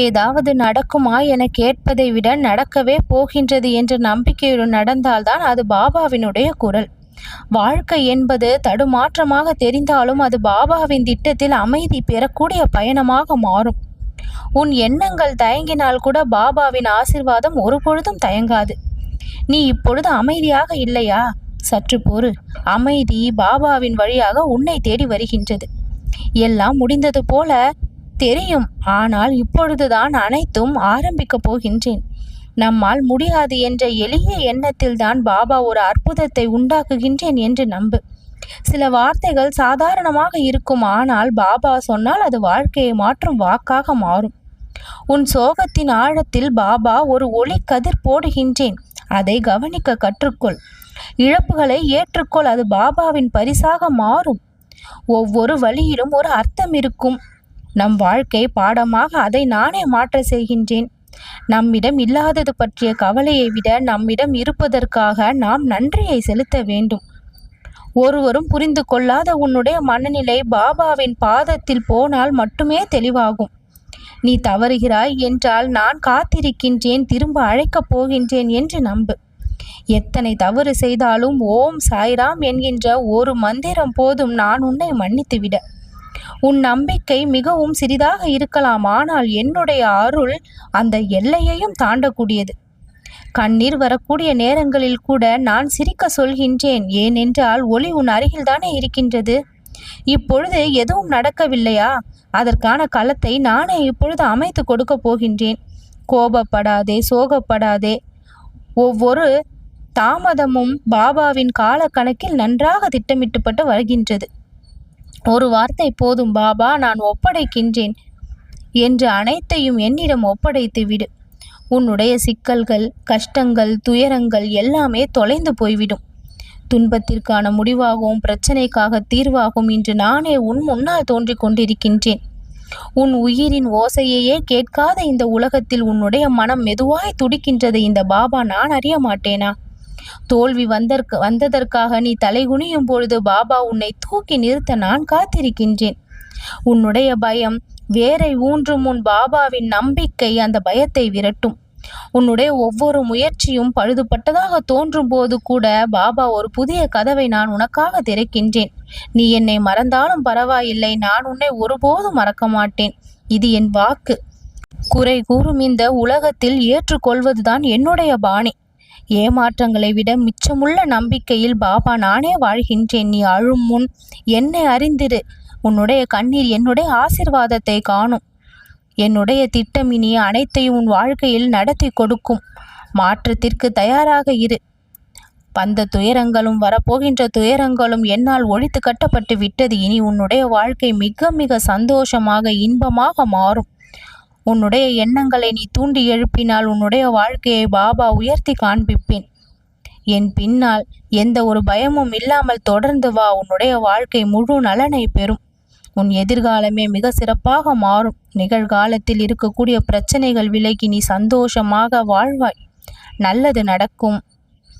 ஏதாவது நடக்குமா என கேட்பதை விட நடக்கவே போகின்றது என்ற நம்பிக்கையுடன் நடந்தால்தான் அது பாபாவினுடைய குரல். வாழ்க்கை என்பது தடுமாற்றமாக தெரிந்தாலும் அது பாபாவின் திட்டத்தில் அமைதி பெறக்கூடிய பயணமாக மாறும். உன் எண்ணங்கள் தயங்கினால் கூட பாபாவின் ஆசிர்வாதம் ஒருபொழுதும் தயங்காது. நீ இப்பொழுது அமைதியாக இல்லையா? சற்று பொறு. அமைதி பாபாவின் வழியாக உன்னை தேடி வருகின்றது. எல்லாம் முடிந்தது போல தெரியும், ஆனால் இப்பொழுதுதான் அனைத்தும் ஆரம்பிக்கப் போகின்றேன். நம்மால் முடியாது என்ற எளிய எண்ணத்தில் தான் பாபா ஒரு அற்புதத்தை உண்டாக்குகின்றேன் என்று நம்பு. சில வார்த்தைகள் சாதாரணமாக இருக்கும், ஆனால் பாபா சொன்னால் அது வாழ்க்கையை மாற்றும் வாக்காக மாறும். உன் சோகத்தின் ஆழத்தில் பாபா ஒரு ஒளி கதிர் போடுகின்றேன், அதை கவனிக்க கற்றுக்கொள். இழப்புகளை ஏற்றுக்கொள், அது பாபாவின் பரிசாக மாறும். ஒவ்வொரு வழியிலும் ஒரு அர்த்தம் இருக்கும். நம் வாழ்க்கை பாடமாக அதை நானே மாற்ற செய்கின்றேன். நம்மிடம் இல்லாதது பற்றிய கவலையை விட நம்மிடம் இருப்பதற்காக நாம் நன்றியை செலுத்த வேண்டும். ஒருவரும் புரிந்து கொள்ளாத உன்னுடைய மனநிலை பாபாவின் பாதத்தில் போனால் மட்டுமே தெளிவாகும். நீ தவறுகிறாய் என்றால் நான் காத்திருக்கின்றேன், திரும்ப அழைக்கப் போகின்றேன் என்று நம்பு. எத்தனை தவறு செய்தாலும் ஓம் சாய்ராம் என்கின்ற ஒரு மந்திரம் போதும் நான் உன்னை மன்னித்துவிட. உன் நம்பிக்கை மிகவும் சிறிதாக இருக்கலாம், ஆனால் என்னுடைய அருள் அந்த எல்லையையும் தாண்டக்கூடியது. கண்ணீர் வரக்கூடிய நேரங்களில் கூட நான் சிரிக்க சொல்கின்றேன், ஏனென்றால் ஒளி உன் அருகில் தானே இருக்கின்றது. இப்பொழுது எதுவும் நடக்கவில்லையா? அதற்கான களத்தை நானே இப்பொழுது அமைத்து கொடுக்க போகின்றேன். கோபப்படாதே, சோகப்படாதே. ஒவ்வொரு தாமதமும் பாபாவின் காலக்கணக்கில் நன்றாக திட்டமிட்டுப்பட்டு வருகின்றது. ஒரு வார்த்தை போதும், பாபா நான் ஒப்படைக்கின்றேன் என்று அனைத்தையும் என்னிடம் ஒப்படைத்து விடு. உன்னுடைய சிக்கல்கள், கஷ்டங்கள், துயரங்கள் எல்லாமே தொலைந்து போய்விடும். துன்பத்திற்கான முடிவாகவும் பிரச்சனைக்காக தீர்வாகவும் இன்று நானே உன் முன்னால் தோன்றிக் கொண்டிருக்கின்றேன். உன் உயிரின் ஓசையையே கேட்காத இந்த உலகத்தில் உன்னுடைய மனம் மெதுவாய் துடிக்கின்றது. இந்த பாபா நான் அறிய மாட்டேனா? தோல்வி வந்ததற்காக நீ தலைகுனியும் பொழுது பாபா உன்னை தூக்கி நிறுத்த நான் காத்திருக்கின்றேன். உன்னுடைய பயம் வேரை ஊன்றும் முன் பாபாவின் நம்பிக்கை அந்த பயத்தை விரட்டும். உன்னுடைய ஒவ்வொரு முயற்சியும் பழுதுபட்டதாக தோன்றும் போது கூட பாபா ஒரு புதிய கதவை நான் உனக்காக திறக்கின்றேன். நீ என்னை மறந்தாலும் பரவாயில்லை, நான் உன்னை ஒருபோதும் மறக்க மாட்டேன். இது என் வாக்கு. குறை கூறும் இந்த உலகத்தில் ஏற்றுக்கொள்வதுதான் என்னுடைய பாணி. ஏமாற்றங்களை விட மிச்சமுள்ள நம்பிக்கையில் பாபா நானே வாழ்கின்றேன். நீ அழும் முன் என்னை அறிந்திரு. உன்னுடைய கண்ணீர் என்னுடைய ஆசிர்வாதத்தை காணும். என்னுடைய திட்டம் இனி அனைத்தையும் உன் வாழ்க்கையில் நடத்தி கொடுக்கும். மாற்றத்திற்கு தயாராக இரு. வந்த துயரங்களும் வரப்போகின்ற துயரங்களும் என்னால் ஒழித்து கட்டப்பட்டு விட்டது. இனி உன்னுடைய வாழ்க்கை மிக மிக சந்தோஷமாக, இன்பமாக மாறும். உன்னுடைய எண்ணங்களை நீ தூண்டி எழுப்பினால் உன்னுடைய வாழ்க்கையை பாபா உயர்த்தி காண்பிப்பேன். என் பின்னால் எந்த ஒரு பயமும் இல்லாமல் தொடர்ந்து வா. உன்னுடைய வாழ்க்கை முழு நலனை பெறும். உன் எதிர்காலமே மிக சிறப்பாக மாறும். நிகழ்காலத்தில் இருக்கக்கூடிய பிரச்சனைகள் விலகி நீ சந்தோஷமாக வாழ்வாய். நல்லது நடக்கும்.